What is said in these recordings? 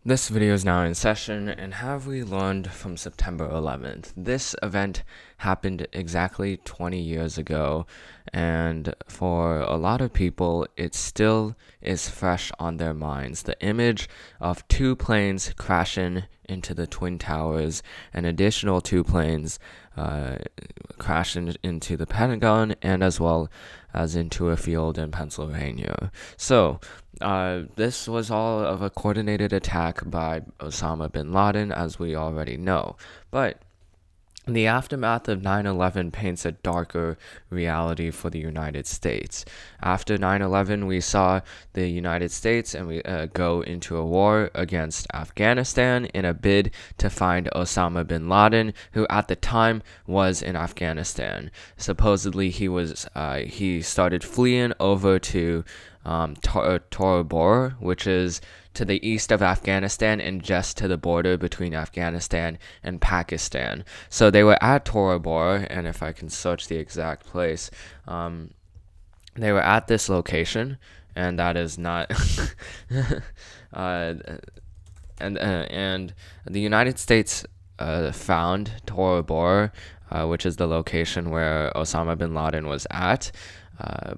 This video is now in session, and have we learned from September 11th? This event happened exactly 20 years ago, and for a lot of people, it still is fresh on their minds. The image of two planes crashing into the Twin Towers, and additional two planes crashing into the Pentagon, and as well as into a field in Pennsylvania. So, this was all of a coordinated attack by Osama bin Laden, as we already know. But the aftermath of 9/11 paints a darker reality for the United States. After 9/11, we saw the United States and we go into a war against Afghanistan in a bid to find Osama bin Laden, who at the time was in Afghanistan. Supposedly, he started fleeing over to Tora Bora, which is to the east of Afghanistan and just to the border between Afghanistan and Pakistan. So they were at Tora Bora, and if I can search the exact place, they were at this location, and that is not. uh, and the United States found Tora Bora, which is the location where Osama bin Laden was at.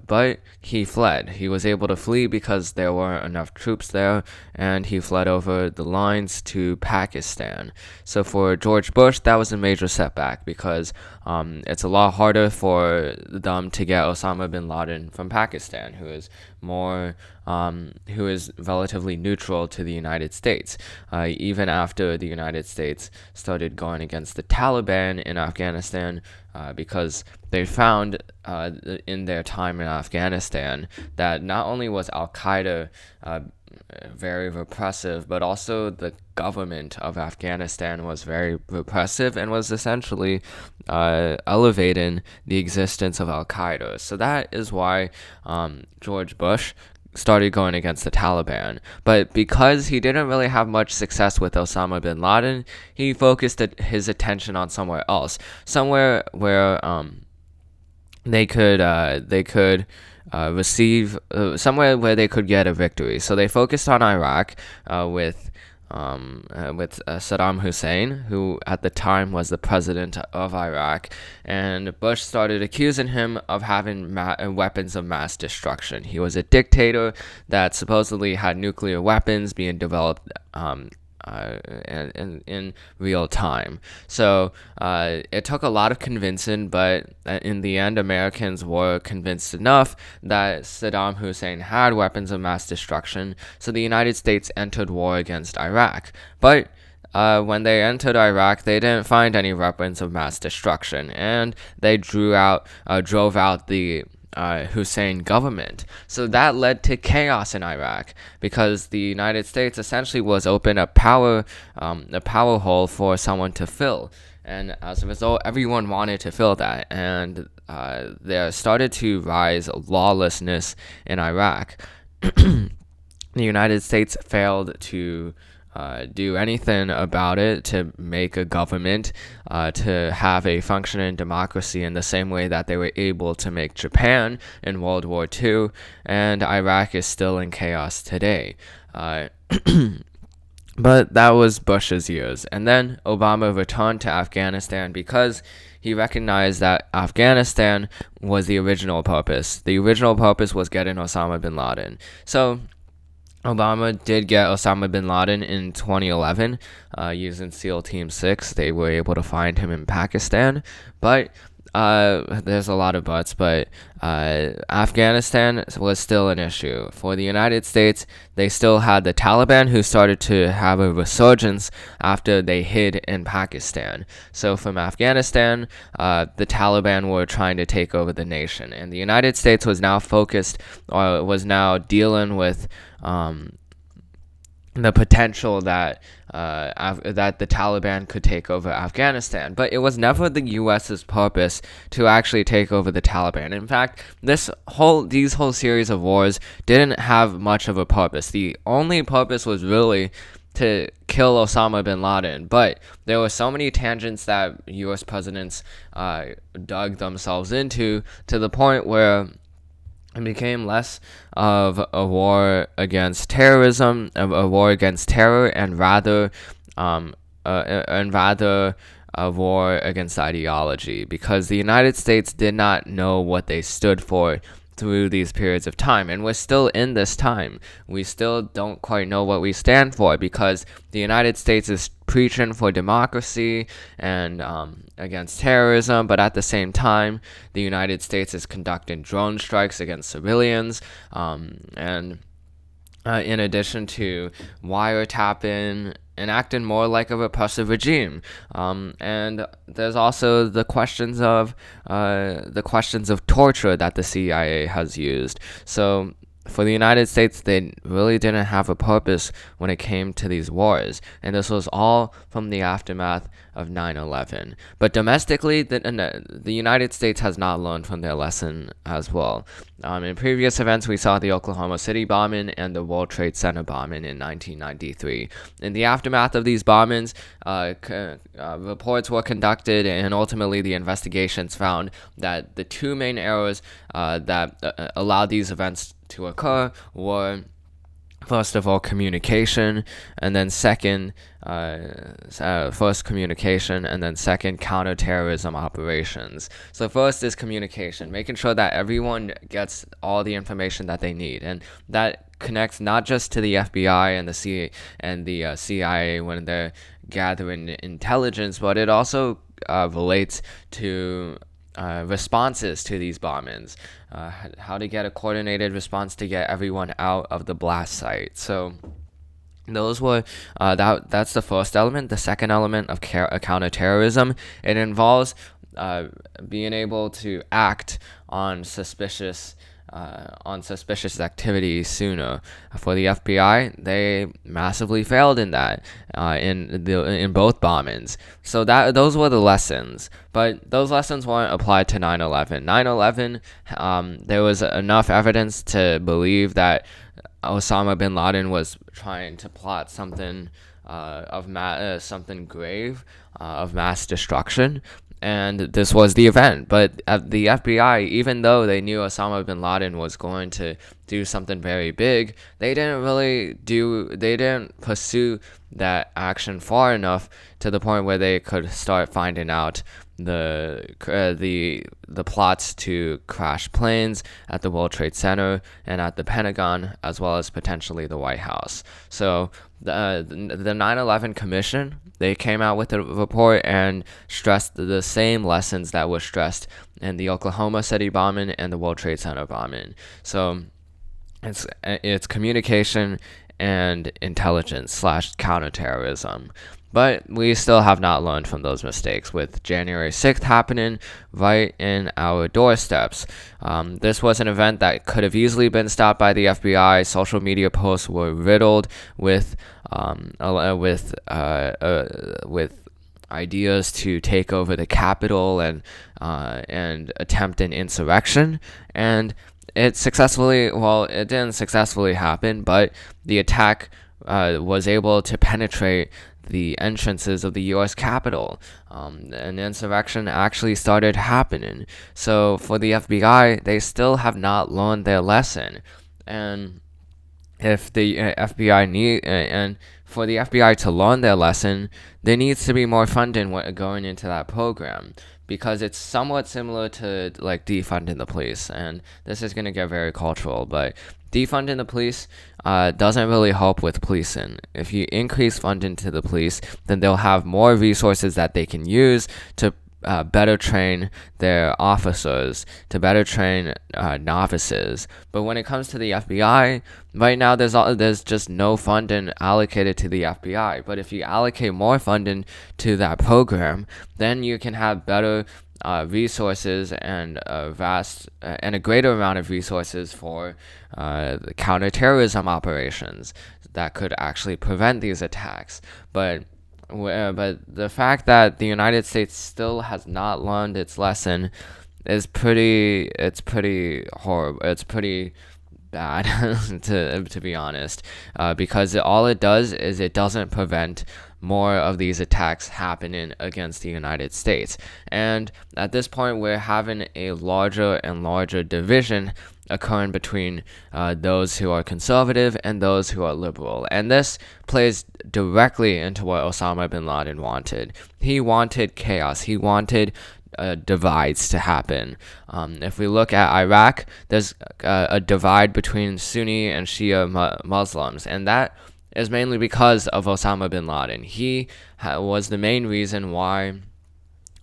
But he fled. He was able to flee because there weren't enough troops there, and he fled over the lines to Pakistan. So for George Bush, that was a major setback because it's a lot harder for them to get Osama bin Laden from Pakistan, who is relatively neutral to the United States. Even after the United States started going against the Taliban in Afghanistan, because they found in their time in Afghanistan that not only was Al-Qaeda very repressive, but also the government of Afghanistan was very repressive and was essentially elevating the existence of Al-Qaeda. So that is why George Bush started going against the Taliban. But because he didn't really have much success with Osama bin Laden, he focused his attention on somewhere else, somewhere where they could receive somewhere where they could get a victory. So they focused on Iraq with Saddam Hussein, who at the time was the president of Iraq, and Bush started accusing him of having weapons of mass destruction. He was a dictator that supposedly had nuclear weapons being developed in real time. So it took a lot of convincing, but in the end, Americans were convinced enough that Saddam Hussein had weapons of mass destruction, so the United States entered war against Iraq. But when they entered Iraq, they didn't find any weapons of mass destruction, and they drove out the Hussein government. So that led to chaos in Iraq because the United States essentially was open a power hole for someone to fill, and as a result, everyone wanted to fill that, and there started to rise lawlessness in Iraq. The United States failed to do anything about it to make a government, to have a functioning democracy in the same way that they were able to make Japan in World War II, and Iraq is still in chaos today. But that was Bush's years. And then Obama returned to Afghanistan because he recognized that Afghanistan was the original purpose. The original purpose was getting Osama bin Laden. So Obama did get Osama bin Laden in 2011 using SEAL Team 6. They were able to find him in Pakistan. But there's a lot of buts, but Afghanistan was still an issue. For the United States, they still had the Taliban, who started to have a resurgence after they hid in Pakistan. So from Afghanistan, the Taliban were trying to take over the nation, and the United States was now dealing with the potential that that the Taliban could take over Afghanistan. But it was never the U.S.'s purpose to actually take over the Taliban. In fact, these whole series of wars didn't have much of a purpose. The only purpose was really to kill Osama bin Laden. But there were so many tangents that U.S. presidents dug themselves into, to the point where It became less of a war against terrorism, of a war against terror, um, and rather a war against ideology, because the United States did not know what they stood for through these periods of time, and we're still in this time. We still don't quite know what we stand for, because the United States is preaching for democracy and against terrorism, but at the same time, the United States is conducting drone strikes against civilians, and in addition to wiretapping and acting more like a repressive regime. And there's also the questions of torture that the CIA has used. So for the United States, they really didn't have a purpose when it came to these wars, and this was all from the aftermath of 9/11. But domestically, the United States has not learned from their lesson as well. In previous events, we saw the Oklahoma City bombing and the World Trade Center bombing in 1993. In the aftermath of these bombings, reports were conducted, and ultimately the investigations found that the two main errors that allowed these events to occur were, first of all, communication, and then first communication, and then second, counterterrorism operations. So first is communication, making sure that everyone gets all the information that they need, and that connects not just to the FBI and the CIA when they're gathering intelligence, but it also relates to responses to these bombings, how to get a coordinated response to get everyone out of the blast site. So those were that's the first element. The second element of counterterrorism, it involves being able to act on suspicious activity sooner. For the FBI, they massively failed in that, in both bombings. So those were the lessons, but those lessons weren't applied to 9/11. 9/11, there was enough evidence to believe that Osama bin Laden was trying to plot something something grave, of mass destruction, and this was the event. But the FBI, even though they knew Osama bin Laden was going to do something very big, they didn't pursue that action far enough to the point where they could start finding out the plots to crash planes at the World Trade Center and at the Pentagon, as well as potentially the White House. So the 9/11 Commission, they came out with a report and stressed the same lessons that were stressed in the Oklahoma City bombing and the World Trade Center bombing. So it's communication and intelligence / counterterrorism. But we still have not learned from those mistakes, with January 6th happening right in our doorsteps. This was an event that could have easily been stopped by the FBI. Social media posts were riddled with ideas to take over the Capitol and attempt an insurrection. And it didn't successfully happen, but the attack was able to penetrate the entrances of the U.S. Capitol. An insurrection actually started happening. So for the FBI, they still have not learned their lesson. And if the and for the FBI to learn their lesson, there needs to be more funding going into that program, because it's somewhat similar to like defunding the police. And this is going to get very cultural, but defunding the police doesn't really help with policing. If you increase funding to the police, then they'll have more resources that they can use to better train their officers, to better train novices. But when it comes to the FBI, right now there's just no funding allocated to the FBI. But if you allocate more funding to that program, then you can have better resources and a greater amount of resources for the counterterrorism operations that could actually prevent these attacks. But the fact that the United States still has not learned its lesson is pretty horrible. It's pretty bad, to be honest, because all it does is it doesn't prevent more of these attacks happening against the United States. And at this point, we're having a larger and larger division occurring between those who are conservative and those who are liberal. And this plays directly into what Osama bin Laden wanted. He wanted chaos. He wanted divides to happen. If we look at Iraq, there's a divide between Sunni and Shia Muslims, and that is mainly because of Osama bin Laden. He was the main reason why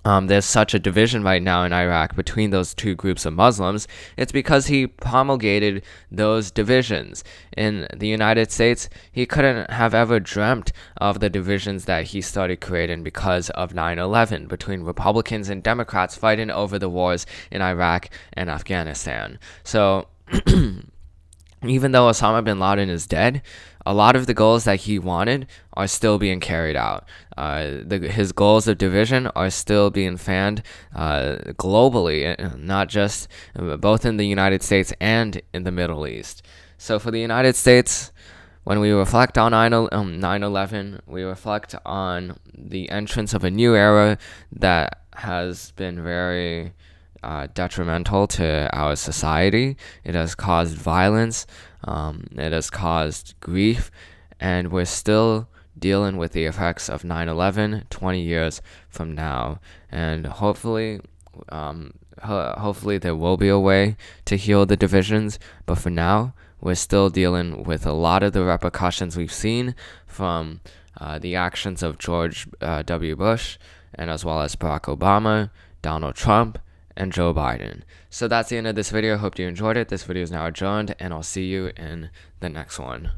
there's such a division right now in Iraq between those two groups of Muslims. It's because he promulgated those divisions. In the United States, he couldn't have ever dreamt of the divisions that he started creating because of 9/11, between Republicans and Democrats fighting over the wars in Iraq and Afghanistan. So even though Osama bin Laden is dead, a lot of the goals that he wanted are still being carried out. His goals of division are still being fanned globally, not just both in the United States and in the Middle East. So for the United States, when we reflect on 9/11, we reflect on the entrance of a new era that has been very detrimental to our society. It has caused violence, it has caused grief, and we're still dealing with the effects of 9/11 20 years from now. And hopefully there will be a way to heal the divisions, but for now, we're still dealing with a lot of the repercussions we've seen from the actions of George W. Bush, and as well as Barack Obama, Donald Trump, and Joe Biden. So that's the end of this video. Hope you enjoyed it. This video is now adjourned, and I'll see you in the next one.